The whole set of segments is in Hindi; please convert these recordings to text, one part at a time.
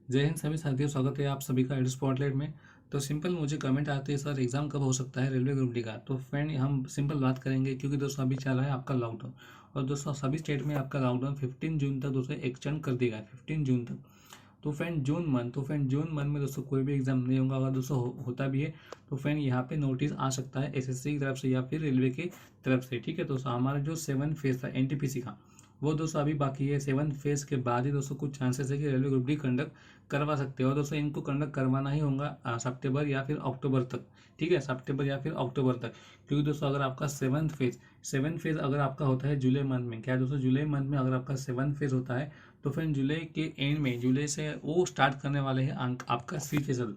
जय हिंद सभी साथियों, स्वागत है आप सभी का एड स्पॉटलाइट में। तो सिंपल मुझे कमेंट आते हैं, सर एग्ज़ाम कब हो सकता है रेलवे ग्रुप डी का। तो फ्रेंड हम सिंपल बात करेंगे, क्योंकि दोस्तों अभी चल रहा है आपका लॉकडाउन। और दोस्तों सभी स्टेट में आपका लॉकडाउन 15 जून तक दोस्तों एक्सटेंड कर दिया है, 15 जून तक। तो फ्रेंड जून मंथ में दोस्तों कोई भी एग्जाम नहीं होगा। अगर दोस्तों होता भी है तो फ्रेंड यहाँ पे नोटिस आ सकता है एसएससी की तरफ से या फिर रेलवे की तरफ से। ठीक है दोस्तों, हमारा जो 7 फेज था एनटीपीसी का, वो दोस्तों अभी बाकी है। 7 फेज के बाद ही दोस्तों कुछ चांसेस है कि रेलवे ग्रुप डी कंडक्ट करवा सकते हो। और दोस्तों इनको कंडक्ट करवाना ही होगा सितंबर या फिर अक्टूबर तक। ठीक है, सितंबर या फिर अक्टूबर तक। क्योंकि दोस्तों अगर आपका सेवन फेज अगर आपका होता है जुलाई मंथ में, क्या दोस्तों जुलाई मंथ में अगर आपका 7 फेज होता है तो फिर जुलाई के एंड में, जुलाई से वो स्टार्ट करने वाले हैं आपका सीचेसल,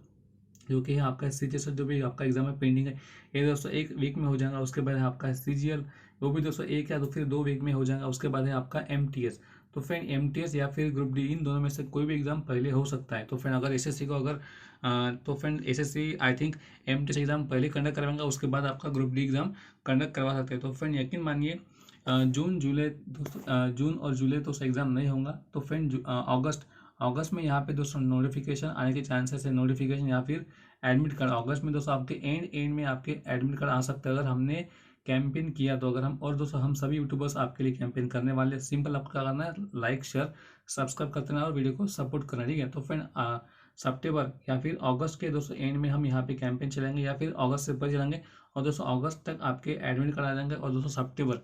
जो कि है आपका सीचेसल। जो भी आपका एग्जाम है पेंडिंग है, ये दोस्तों एक वीक में हो जाएगा। उसके बाद है आपका सीजीएल, वो भी दोस्तों एक या तो फिर 2 वीक में हो जाएगा। उसके बाद है आपका एमटीएस। तो फ्रेंड एमटीएस या फिर ग्रुप डी, इन दोनों में से कोई भी एग्जाम पहले हो सकता है। तो फ्रेंड अगर एसएससी को अगर तो friend SSC I think MTS exam पहले कंडक्ट करवाएंगे, उसके बाद आपका ग्रुप डी एग्जाम कंडक्ट करवा सकते हैं। तो फ्रेंड यकीन मानिए जून और जुलाई तो एग्जाम नहीं होगा। तो फ्रेंड अगस्त अगस्त में यहाँ पे दोस्तों नोटिफिकेशन आने के चांसेस है। नोटिफिकेशन या फिर एडमिट कार्ड अगस्त में दोस्तों आपके एंड में आपके एडमिट कार्ड आ सकता है, अगर हमने कैंपेन किया तो। अगर हम, और दोस्तों हम सभी यूट्यूबर्स आपके लिए कैंपेन करने वाले हैं। सिंपल आपको क्या करना है, लाइक शेयर सब्सक्राइब करते रहना और वीडियो को सपोर्ट करना। ठीक है, तो फ्रेंड सितंबर या फिर अगस्त के दोस्तों एंड में हम यहाँ पे कैंपेन चलाएंगे, या फिर अगस्त से पहले चलाएंगे। और दोस्तों अगस्त तक आपके एडमिट कार्ड आ जाएंगे। और दोस्तों सितंबर,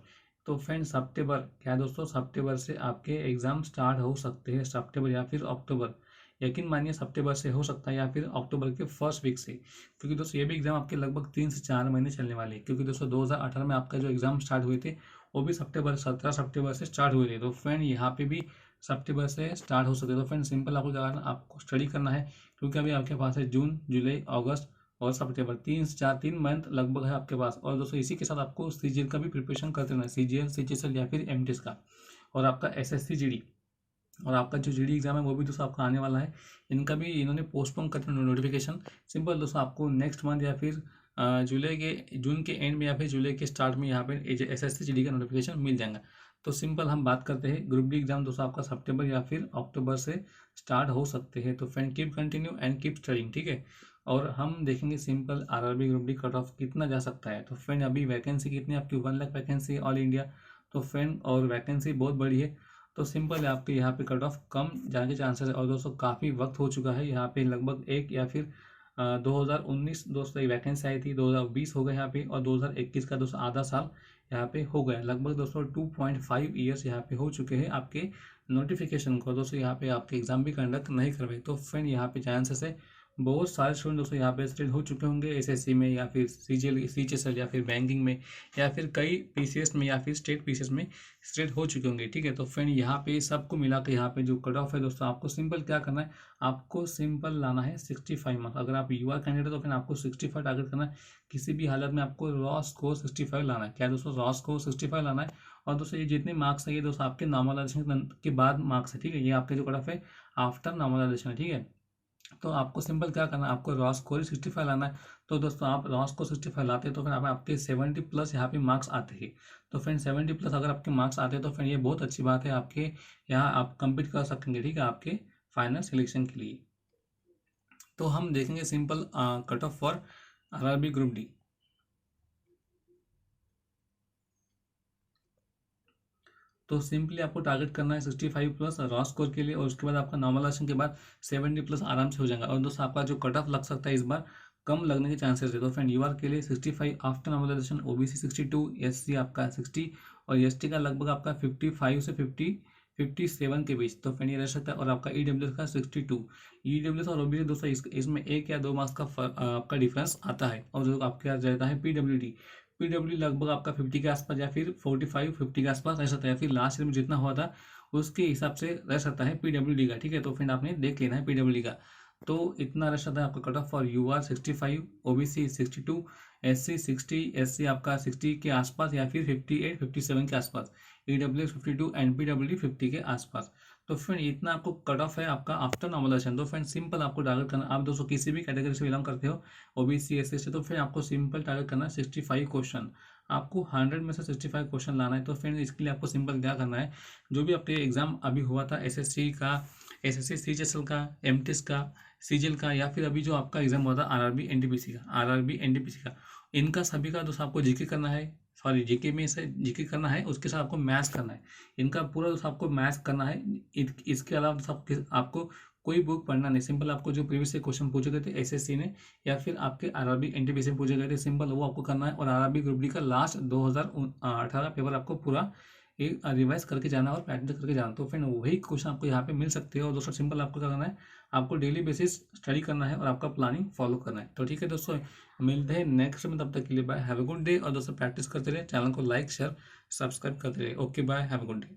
तो फ्रेंड सितंबर क्या दोस्तों, सितंबर से आपके एग्जाम स्टार्ट हो सकते हैं, सितंबर या फिर अक्टूबर। यकीन मानिए सितंबर से हो सकता है या फिर अक्टूबर के फर्स्ट वीक से। क्योंकि दोस्तों ये भी एग्जाम आपके लगभग 3 से 4 महीने चलने वाले हैं। क्योंकि दोस्तों 2018 में आपका जो एग्जाम स्टार्ट हुए थे, वो भी 17 सितंबर से स्टार्ट हुए थे। तो फ्रेंड यहाँ पे भी सितंबर से स्टार्ट हो सकते हैं। तो फ्रेंड सिंपल आपको क्या करना, आपको स्टडी करना है। क्योंकि अभी आपके पास है जून, जुलाई, अगस्त और सितंबर, 3 मंथ लगभग है आपके पास। और दोस्तों इसी के साथ आपको सीजीएल का भी प्रिपरेशन करते रहना है, सीजीएल, सीजीएल या फिर एमटीएस का। और आपका एसएससी जीडी, और आपका जो जीडी एग्जाम है वो भी दोस्तों आपका आने वाला है। इनका भी इन्होंने पोस्टपोन कर दिया नोटिफिकेशन। सिंपल दोस्तों आपको नेक्स्ट मंथ या फिर जुलाई के, जून के एंड में या फिर जुलाई के स्टार्ट में यहाँ पे एसएससी जीडी का नोटिफिकेशन मिल जाएगा। तो सिंपल हम बात करते हैं ग्रुप डी एग्जाम दोस्तों आपका सितंबर या फिर अक्टूबर से स्टार्ट हो सकते हैं। तो friend keep continue and keep studying. ठीक है, और हम देखेंगे simple RRB group D cut off कितना जा सकता है। तो फ्रेंड अभी वैकेंसी कितनी है आपकी, 1 लाख वैकेंसी ऑल इंडिया। तो फ्रेंड और वैकेंसी बहुत बड़ी है। तो सिंपल है आपके यहाँ पे कट ऑफ कम जाने के चांसेस है। और दोस्तों काफ़ी वक्त हो चुका है यहाँ पे, लगभग एक या फिर 2019 दोस्तों एक वैकेंसी आई थी, 2020 हो गए यहाँ पे, और 2021 का दोस्तों आधा साल यहाँ पे हो गया। लगभग दोस्तों 2.5 ईयर्स यहाँ पे हो चुके हैं आपके नोटिफिकेशन को। दोस्तों यहाँ पे आपके एग्जाम भी कंडक्ट नहीं करवाए। तो फ्रेंड यहाँ पे चांसेस है, बहुत सारे स्टूडेंट दोस्तों यहाँ पे स्टेट हो चुके होंगे एसएससी में या फिर सीजीएल, सीचेसल या फिर बैंकिंग में, या फिर कई पीसीएस में या फिर स्टेट पीसीएस में स्टेट हो चुके होंगे। ठीक है, तो फ्रेंड यहाँ पे सबको मिला के यहाँ पे जो कट ऑफ है दोस्तों, आपको सिंपल क्या करना है, आपको सिंपल लाना है 65 मार्क्स। अगर आप युवा कैंडिडेट तो फिर आपको 65 टारगेट करना है। किसी भी हालत में आपको रॉ स्कोर 65 लाना है। क्या दोस्तों, रॉ स्कोर 65 लाना है। और दोस्तों ये जितने मार्क्स है ये दोस्तों आपके नॉर्मलाइजेशन के बाद मार्क्स है। ठीक है, ये आपके जो कट ऑफ है आफ्टर नॉर्मलाइजेशन है। ठीक है, तो आपको सिंपल क्या करना है, आपको रॉ स्कोर 65 लाना है। तो दोस्तों आप रॉ स्कोर 65 लाते हैं तो फिर आप आपके 70+ यहाँ पे मार्क्स आते हैं। तो फ्रेंड 70+ अगर आपके मार्क्स आते हैं तो फ्रेंड ये बहुत अच्छी बात है, आपके यहाँ आप कम्पीट कर सकेंगे। ठीक है, आपके फाइनल सिलेक्शन के लिए। तो हम देखेंगे simple cut off for RRB group D. तो सिंपली आपको टारगेट करना है 65+ रॉ स्कोर के लिए, और उसके बाद आपका नॉर्मलाइजेशन के बाद 70+ आराम से हो जाएगा। और दोस्तों आपका जो कट ऑफ लग सकता है इस बार कम लगने के चांसेस है। तो फ्रेंड यूआर के लिए 65 आफ्टर नॉर्मलाइजेशन, ओबीसी 62, एससी आपका 60, और एसटी का लगभग आपका 55 से 57 के बीच। तो फ्रेंड ये रह सकता है। और आपका ईडब्ल्यूएस का 62। ईडब्ल्यूएस और ओबीसी दोस्तों इसमें 1 या 2 मार्क्स का आपका डिफरेंस आता है। और जो आपके यहाँ रहता है पीडब्ल्यूडी, पीडब्ल्यू लगभग आपका 50 के आसपास या फिर 45-50 के आसपास रह सकता है, या फिर लास्ट ईयर में जितना हुआ था उसके हिसाब से रह सकता है पीडब्ल्यूडी का। ठीक है, तो फ्रेंड आपने देख लेना है पीडब्ल्यूडी का। तो इतना रह सकता है आपका cut off for UR 65, OBC 62, SC 60, SC आपका 60 के आसपास या फिर 58-57 के आसपास, ईडब्ल्यू 52 एंड पीडब्ल्यू 50 के आसपास। तो फ्रेंड इतना आपको कट ऑफ है आपका आफ्टर नॉर्मलाइजेशन। तो फ्रेंड सिंपल आपको टारगेट करना, आप दोस्तों किसी भी कैटेगरी से बिलोंग करते हो, ओबीसी एससी से, तो फिर आपको सिंपल टारगेट करना है 65 क्वेश्चन। आपको 100 में से 65 क्वेश्चन लाना है। तो फ्रेंड इसके लिए आपको सिंपल क्या करना है, जो भी आपके एग्जाम अभी हुआ था एसएससी का एसएससी सीजीएल का, एमटीएस का, सीजीएल का, या फिर अभी जो आपका एग्जाम हुआ था आरआरबी एनटीपीसी का, आरआरबी एनटीपीसी का, इनका सभी का दोस्तों आपको जीके करना है। सॉरी, जीके में से जीके करना है, उसके साथ आपको मैथ्स करना है। इनका पूरा दोस्तों आपको मैथ्स करना है। इसके अलावा दोस्तों आपको कोई बुक पढ़ना नहीं। सिंपल आपको जो प्रीवियस से क्वेश्चन पूछे गए थे एसएससी ने या फिर आपके आरआरबी एनटीपीसी में पूछे गए थे, सिंपल वो आपको करना है। और आरआरबी ग्रुप डी का लास्ट 2018 पेपर आपको पूरा एक रिवाइज करके जाना और प्रैक्टिस करके जाना। तो फ्रेंड वही क्वेश्चन आपको यहाँ पे मिल सकते हैं। और दोस्तों सिंपल आपको क्या करना है, आपको डेली बेसिस स्टडी करना है और आपका प्लानिंग फॉलो करना है। तो ठीक है दोस्तों, मिलते हैं नेक्स्ट में, तब तक के लिए bye, have a good day. और दोस्तों प्रैक्टिस करते रहे, चैनल को लाइक शेयर सब्सक्राइब करते रहे। Okay bye, have a good day.